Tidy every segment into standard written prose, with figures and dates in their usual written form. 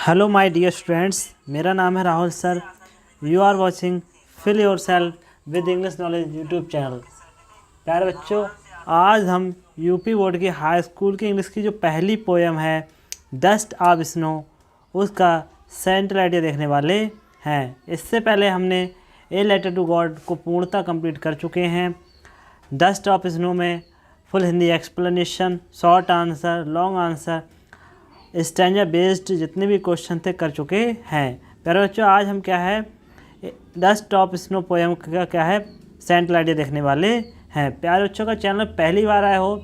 Hello my dear students, मेरा नाम है Rahul sir. You are watching fill yourself with English knowledge YouTube channel. प्यारे बच्चों, आज हम यूपी बोर्ड की हाई स्कूल की इंग्लिश की जो पहली पोएम है डस्ट ऑफ स्नो, उसका सेंट्रल आइडिया देखने वाले हैं। इससे पहले हमने ए लेटर टू गॉड को पूर्णतः कंप्लीट कर चुके हैं। डस्ट ऑफ स्नो में full Hindi explanation, short answer, long answer, stanza based जितने भी क्वेश्चन थे कर चुके हैं। प्यारे बच्चों, आज हम क्या है डस्ट ऑफ स्नो पोएम का क्या है सेंट्रल आइडिया देखने वाले हैं। प्यारे बच्चों का चैनल पहली बार आए हो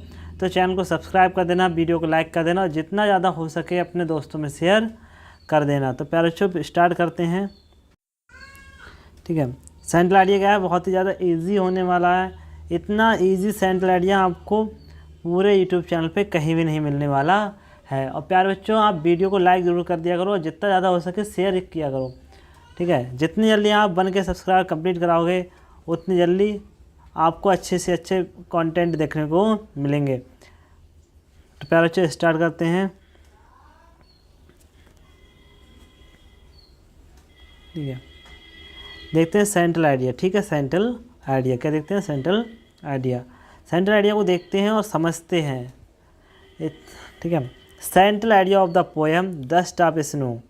तो चैनल को सब्सक्राइब कर देना, वीडियो को लाइक कर देना और जितना ज़्यादा हो सके अपने दोस्तों में शेयर कर देना। तो प्यारे बच्चों स्टार्ट करते हैं। ठीक है, सेंट्रल आइडिया क्या है, बहुत ही ज़्यादा ईजी होने वाला है। इतना ईजी सेंट्रल आइडिया आपको पूरे यूट्यूब चैनल पे कहीं भी नहीं मिलने वाला है। और प्यारे बच्चों, आप वीडियो को लाइक ज़रूर कर दिया करो और जितना ज़्यादा हो सके शेयर किया करो। ठीक है, जितनी जल्दी आप बन के सब्सक्राइब कंप्लीट कराओगे उतनी जल्दी आपको अच्छे से अच्छे कंटेंट देखने को मिलेंगे। तो प्यारे बच्चों स्टार्ट करते हैं। ठीक है, देखते हैं सेंट्रल आइडिया। ठीक है, सेंट्रल आइडिया क्या देखते हैं, सेंट्रल आइडिया। सेंट्रल आइडिया को देखते हैं और समझते हैं। ठीक है, central idea of the poem dust of snow.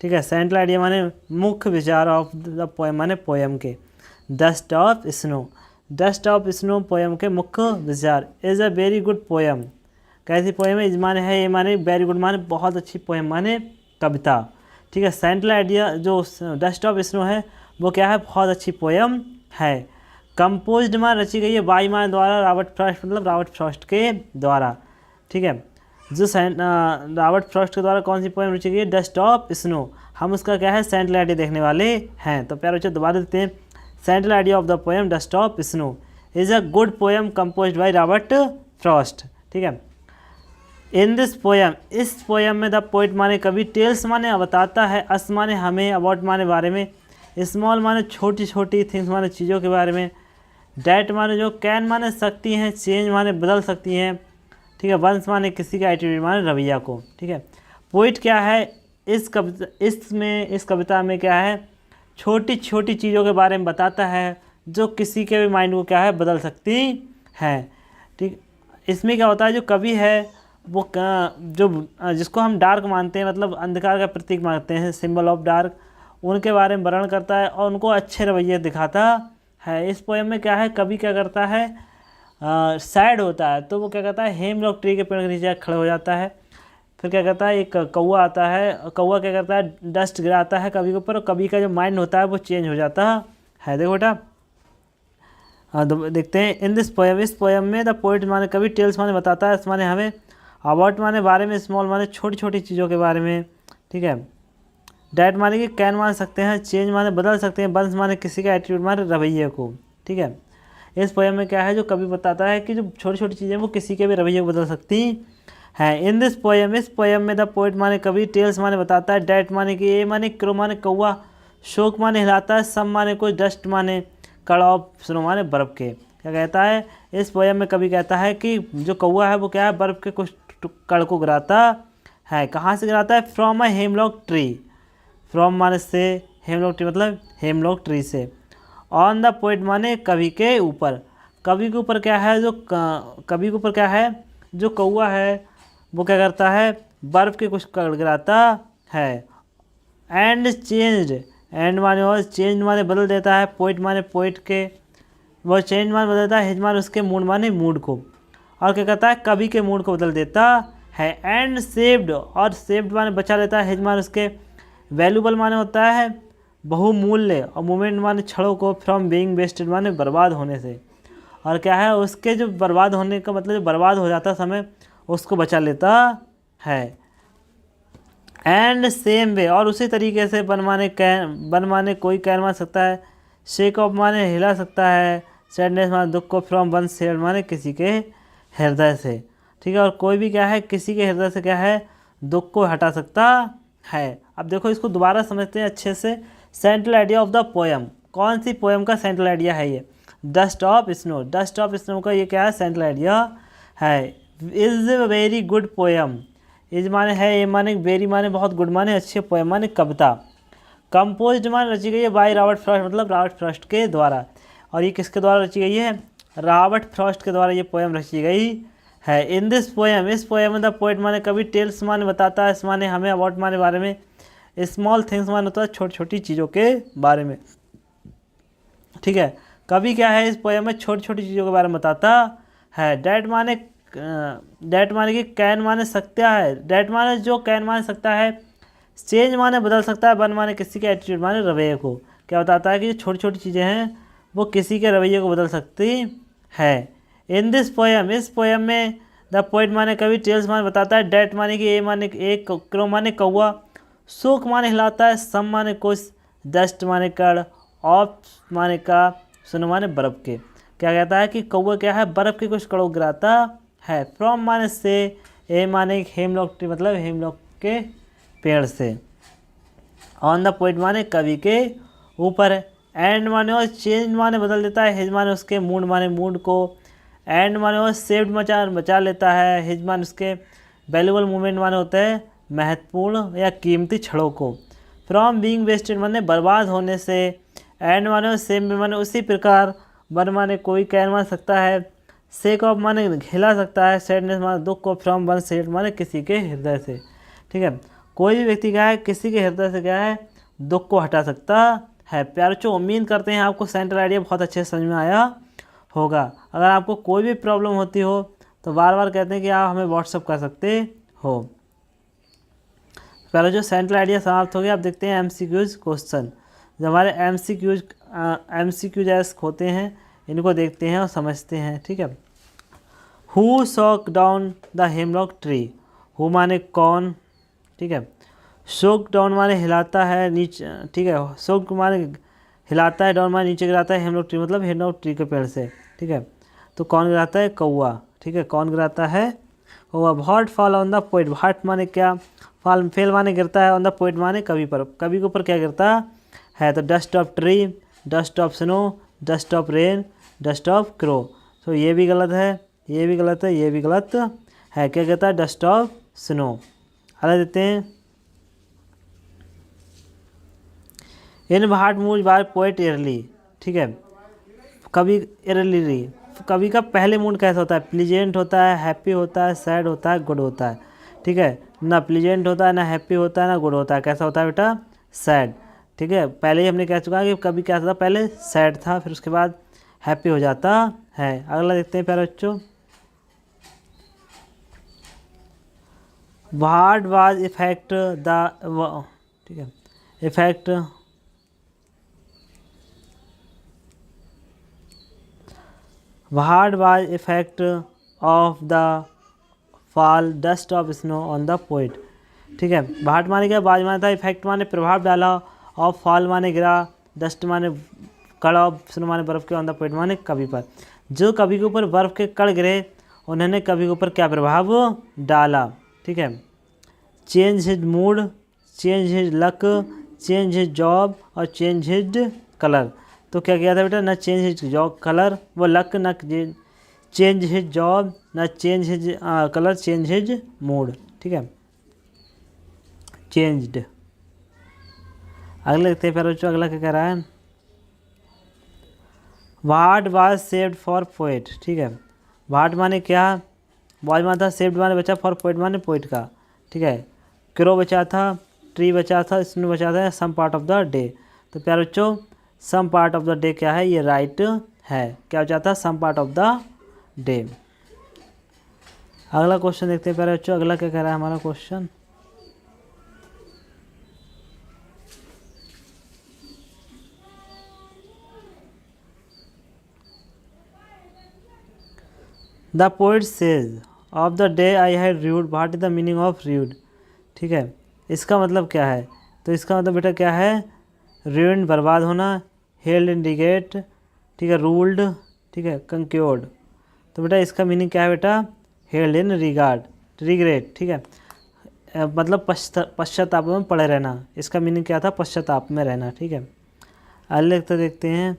ठीक है, सेंट्रल आइडिया माने मुख्य विचार ऑफ द पोएम माने पोएम के। Dust of snow, dust of snow poem के मुख्य विचार। Is a very good poem, कैसी पोएम है, इज माने है, ये माने वेरी गुड माने बहुत अच्छी पोएम माने कविता। ठीक है, सेंट्रल आइडिया जो डस्ट ऑफ स्नो है वो क्या है, बहुत अच्छी पोएम है। कंपोज्ड में रची गई है बाई मान द्वारा, रॉबर्ट फ्रॉस्ट मतलब रॉबर्ट फ्रॉस्ट के द्वारा। ठीक है, जो रॉबर्ट फ्रॉस्ट के द्वारा कौन सी पोएम रची गई है, डस्ट ऑफ स्नो। हम उसका क्या है सेंट्रल आइडिया देखने वाले हैं। तो प्यारे बच्चों दोबारा देते हैं। Central idea of the poem dust of snow is a good poem composed by Robert Frost. ठीक है, इन दिस पोएम, इस पोएम में द पोइट माने कवि, टेल्स माने बताता है, अस माने हमें, अबाउट माने बारे में, स्मॉल माने छोटी छोटी, थिंग्स माने चीज़ों के बारे में, डैट माने जो, कैन माने सकती हैं, चेंज माने बदल सकती हैं। ठीक है, वंस माने किसी का, एटीट्यूड माने रवैया को। ठीक है, पोइट क्या है इस कविता में क्या है, छोटी छोटी चीज़ों के बारे में बताता है जो किसी के भी माइंड को क्या है बदल सकती हैं। ठीक, इसमें क्या होता है, जो कवि है वो जो जिसको हम डार्क मानते हैं, मतलब अंधकार का प्रतीक मानते हैं, सिंबल ऑफ डार्क, उनके बारे में वर्णन करता है और उनको अच्छे रवैये दिखाता है। इस पोएम में क्या है, कवि क्या करता है, सैड होता है तो वो क्या करता है, हेमलॉक ट्री के पेड़ के नीचे खड़े हो जाता है। फिर क्या करता है, एक कौवा आता है, कौवा क्या करता है, डस्ट गिराता है कवि के ऊपर और कवि का जो माइंड होता है वो चेंज हो जाता है। देखो बेटा, देखते हैं। इन दिस पोएम, इस पोएम में द पोइट माने कवि, टेल्स माने बताता है, माने हमें, अबाउट माने बारे में, स्मॉल माने छोटी छोटी चीज़ों के बारे में। ठीक है, डैट माने कि कैन मान सकते हैं, चेंज माने बदल सकते हैं, बंस माने किसी का, एटीट्यूड माने रवैये को। ठीक है, इस पोएम में क्या है, जो कवि बताता है कि जो छोटी छोटी चीज़ें वो किसी के भी रवैये को बदल सकती हैं। इन दिस पोएम, इस पोएम में द पोइट माने कवि, टेल्स माने बताता है, डैट माने कि, ए माने क्रो माने कौवा, शोक माने हिलाता है, सम माने कोई, डस्ट माने कड़ ऑफ स्नो माने बर्फ़ के। क्या कहता है, इस पोएम में कवि कहता है कि जो कौवा है वो क्या है, बर्फ़ के कुछ कड़ को गिराता है। कहाँ से गिराता है, from a hemlock tree, from माने से, हेमलॉक ट्री मतलब हेमलॉक ट्री से। ऑन द पोइट माने कवि के ऊपर, कवि के ऊपर क्या है, जो कवि के ऊपर क्या है, जो कौवा है वो क्या करता है, बर्फ़ के कुछ कड़ गिराता है। एंड चेंज्ड, एंड माने और, चेंज माने बदल देता है, पोइट माने पोइट के, वो चेंज माने बदल देता है, हिज माने उसके, मूड माने मूड को, और क्या करता है कवि के मूड को बदल देता है। एंड सेव्ड, और सेव्ड माने बचा लेता है, हिज माने उसके, वैल्यूबल माने होता है बहुमूल्य, और मूवमेंट माने छड़ों को, फ्रॉम बीइंग वेस्टेड माने बर्बाद होने से, और क्या है उसके जो बर्बाद होने का मतलब जो बर्बाद हो जाता समय उसको बचा लेता है। एंड सेम वे, और उसी तरीके से बन माने कोई कैन मान सकता है, शेक ऑफ माने हिला सकता है, सैडनेस माने दुख को, फ्रॉम वन शेयर माने किसी के हृदय से। ठीक है, और कोई भी क्या है किसी के हृदय से क्या है दुख को हटा सकता है। अब देखो इसको दोबारा समझते हैं अच्छे से। Central idea of the poem, कौन सी पोएम का सेंट्रल आइडिया है ये, dust of snow. Dust of snow का ये क्या है, सेंट्रल आइडिया है। Is very good poem, is माने है, ए माने वेरी माने बहुत, गुड माने अच्छे, पोएम माने कविता। कंपोज्ड माने रची गई है बाय रॉबर्ट फ्रॉस्ट, मतलब रॉबर्ट फ्रॉस्ट के द्वारा। और ये किसके द्वारा रची गई है? रॉबर्ट फ्रॉस्ट के द्वारा ये पोएम रची गई है। इन दिस पोएम, इस पोएम में द पोएट माने कवि टेल्स माने बताता है, इस माने हमें अबाउट माने बारे में, स्मॉल थिंग्स माने होता है छोटी छोटी चीज़ों के बारे में। ठीक है, कवि क्या है इस पोएम में छोटी छोटी चीज़ों के बारे में बताता है। डैट माने कि कैन माने सकता है, डैट माने जो, कैन माने सकता है, चेंज माने बदल सकता है, बन माने किसी के एटीट्यूड माने रवैये को। क्या बताता है कि जो छोटी छोटी चीज़ें हैं वो किसी के रवैये को बदल सकती है। इन दिस पोएम, इस पोएम में द पोएट माने कवि टेल्स माने बताता है, डैट माने कि, ए माने एक, क्रो माने कौआ, शोक माने हिलाता है, सम माने कुछ, डस्ट माने कण, ऑफ माने का, सुनो माने बर्फ़ के। क्या कहता है कि कौआ क्या है, बर्फ़ के कुछ कणों गिराता है। फ्रॉम माने से, ए माने हेमलॉक ट्री, मतलब हेमलॉक के पेड़ से। ऑन द पोएट माने कवि के ऊपर। एंड माने और चेंज माने बदल देता है, हिज माने उसके, मूड माने मूड को, एंड माने और सेव्ड बचा लेता है, हिज माने उसके, वैल्यूबल मूवमेंट माने होते हैं महत्वपूर्ण या कीमती क्षणों को। फ्रॉम बीइंग वेस्टेड माने बर्बाद होने से, एंड माने और सेम माने उसी प्रकार, वन माने कोई, कैन मान सकता है, सेक ऑफ माने हिला सकता है, सैडनेस माने दुख को, फ्रॉम वन सेड माने किसी के हृदय से। ठीक है, कोई भी व्यक्ति क्या है किसी के हृदय से क्या है दुख को हटा सकता है। प्यारे बच्चों, उम्मीद करते हैं आपको सेंट्रल आइडिया बहुत अच्छे से समझ में आया होगा। अगर आपको कोई भी प्रॉब्लम होती हो तो बार बार कहते हैं कि आप हमें व्हाट्सअप कर सकते हो। पहले जो सेंट्रल आइडिया समाप्त हो गया, आप देखते हैं एमसीक्यूज क्वेश्चन। जो हमारे एमसीक्यूज होते हैं इनको देखते हैं और समझते हैं। ठीक है, who shock down the hemlock tree, who माने कौन, ठीक है, शोक डाउन माने हिलाता है नीचे, ठीक है, शोक माने हिलाता है, डाउन माने नीचे गिराता है, हेमलॉक ट्री मतलब हेमलॉक ट्री के पेड़ से। ठीक है, तो कौन गिराता है? कौआ। ठीक है, कौन गिराता है? कौआ। What fall on the poet, what माने क्या, फॉल फेल माने गिरता है, ऑन द पोएट माने कवि पर, कवि के ऊपर क्या गिरता है? तो dust of tree, dust of snow, dust of rain, dust of crow. तो ये भी गलत है, ये भी गलत है, ये भी गलत है। क्या कहता है? Dust of snow. अगला देते हैं, in heart move by poet early. ठीक है, कवि एयरली, कवि का पहले मूड कैसा होता है? प्लीजेंट होता है, हैप्पी होता है, सैड होता है, गुड होता है। ठीक है, ना प्लीजेंट होता है, ना हैप्पी होता है, ना गुड होता है। कैसा होता है बेटा? सैड। ठीक है, पहले ही हमने कह चुका है कि कभी क्या था, पहले सैड था, फिर उसके बाद हैप्पी हो जाता है। अगला देखते हैं प्यारे बच्चों, व्हाट वाज इफेक्ट द, ठीक है, effect what was effect of the fall dust of snow on the poet. ठीक है, व्हाट माने क्या? बाज माने था, इफेक्ट माने प्रभाव डाला, ऑफ फॉल माने गिरा, डस्ट माने कण, ऑफ स्नो माने बर्फ़ के, ऑन द पोएट माने कवि पर। जो कवि के ऊपर बर्फ़ के कण गिरे उन्होंने कवि के ऊपर क्या प्रभाव डाला? ठीक है, change his mood, change his luck, change his job और चेंज हिज कलर। तो क्या किया था बेटा? न चेंज हिज जॉब कलर, वो लक, न चेंज हिज जॉब, न change his colour, change his mood. ठीक है, चेंज्ड। अगले देखते हैं फिर बच्चों, अगला क्या कह रहा है? What was saved for poet. ठीक है, व्हाट माने क्या, वाज माने था, सेव्ड माने बचा, फॉर पोएट माने पोएट का। ठीक है, क्रो बचा था, ट्री बचा था, स्नो बचा था, some part of the day. तो प्यारे बच्चों, some part of the day क्या है? ये राइट है। क्या बचा था? Some part of the day. अगला क्वेश्चन देखते हैं प्यारे बच्चों, अगला क्या कह रहा है हमारा question? The poet says of the day I had rued, what is the meaning of rued. ठीक है, इसका मतलब क्या है? तो इसका मतलब बेटा क्या है? रूइंड बर्बाद होना, हेल्ड इंडिकेट, ठीक है, रूल्ड, ठीक है, कंक्योर्ड। तो बेटा इसका मीनिंग क्या है बेटा? Held in regard, regret. ठीक है, मतलब पश्चाताप में पड़े रहना। इसका मीनिंग क्या था? पश्चाताप में रहना। ठीक है, अगले तो देखते हैं,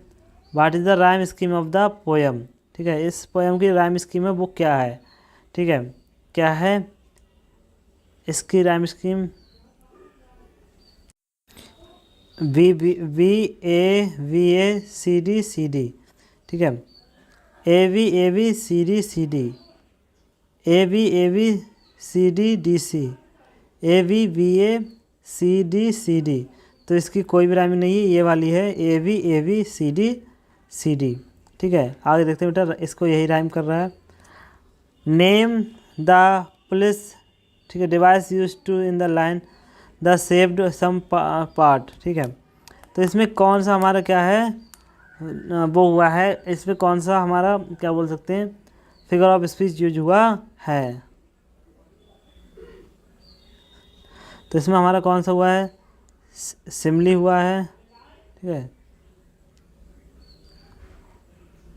what is the rhyme scheme of the poem. ठीक है, इस पोएम की राइम स्कीम है वो क्या है? ठीक है, क्या है? इसकी rhyme scheme B B A C D, ठीक है। A B C D A B C D C, B A C D. तो इसकी कोई भी राइमिंग नहीं है, ये वाली है ए वी सी डी, ठीक है। आगे देखते हैं बेटा, इसको यही राइम कर रहा है। नेम द पुलिस, ठीक है, device use to in the line the saved some part, ठीक है। तो इसमें कौन सा हमारा क्या है वो हुआ है, इसमें कौन सा हमारा क्या बोल सकते हैं फिगर ऑफ स्पीच यूज हुआ है। तो इसमें हमारा कौन सा हुआ है, सिमली हुआ है, ठीक है,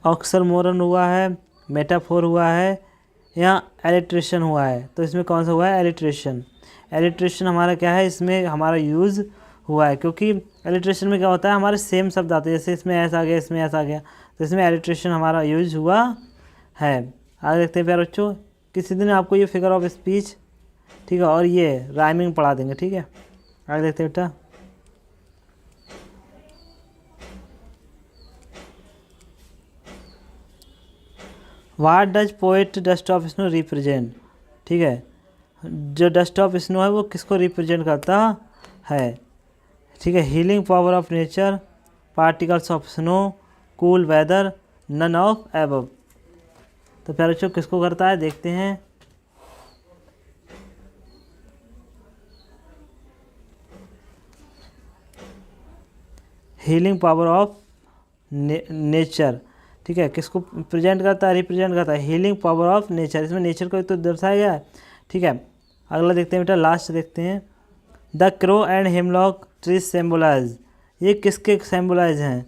ऑक्सरमोरन हुआ है, मेटाफोर हुआ है, या एलिट्रेशन हुआ है। तो इसमें कौन सा हुआ है, एलिट्रेशन। एलिट्रेशन हमारा क्या है, इसमें हमारा यूज़ हुआ है, क्योंकि एलिट्रेशन में क्या होता है, हमारे सेम शब्द आते हैं, जैसे इसमें ऐसा आ गया, इसमें ऐसा आ गया, तो इसमें एलिट्रेशन हमारा यूज हुआ है। आगे देखते हैं प्यारे बच्चों, किसी दिन आपको ये फिगर ऑफ स्पीच, ठीक है, और ये राइमिंग पढ़ा देंगे, ठीक है। आगे देखते हैं बेटा, what does poet dust of snow represent, ठीक है। जो डस्ट ऑफ स्नो है वो किसको रिप्रेजेंट करता है, ठीक है। Healing power of nature, particles of snow, cool weather, none of above. तो प्यारे बच्चों किसको करता है, देखते हैं। हीलिंग पावर ऑफ नेचर, ठीक है, किसको प्रेजेंट करता है, रिप्रेजेंट करता है, हीलिंग पावर ऑफ नेचर। इसमें नेचर को तो दर्शाया गया है, ठीक है। अगला देखते हैं बेटा, लास्ट देखते हैं। The crow and hemlock trees symbolize, ये किसके सिम्बलाइज हैं,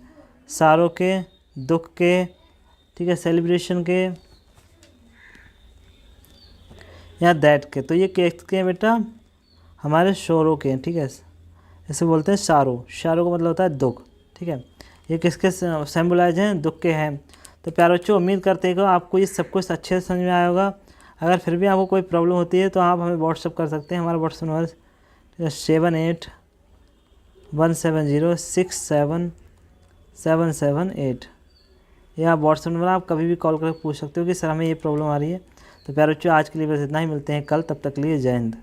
सारों के, दुख के, ठीक है, सेलिब्रेशन के, या दैट के। तो ये किसके हैं बेटा, हमारे शोरों के, ठीक है। इसे बोलते हैं शारो, शारो का मतलब होता है दुख, ठीक है। ये किसके सिम्बलाइज हैं, दुख के हैं। तो प्यारे बच्चों उम्मीद करते हैं कि आपको ये सब कुछ अच्छे से समझ में आया होगा। अगर फिर भी आपको कोई प्रॉब्लम होती है तो आप हमें व्हाट्सअप कर सकते हैं। हमारा व्हाट्सअप नंबर 7817067778, या व्हाट्सअप नंबर आप कभी भी कॉल करके पूछ सकते हो कि सर हमें ये प्रॉब्लम आ रही है। तो प्यारे बच्चों आज के लिए बस इतना ही, मिलते हैं कल, तब तक के लिए जय हिंद।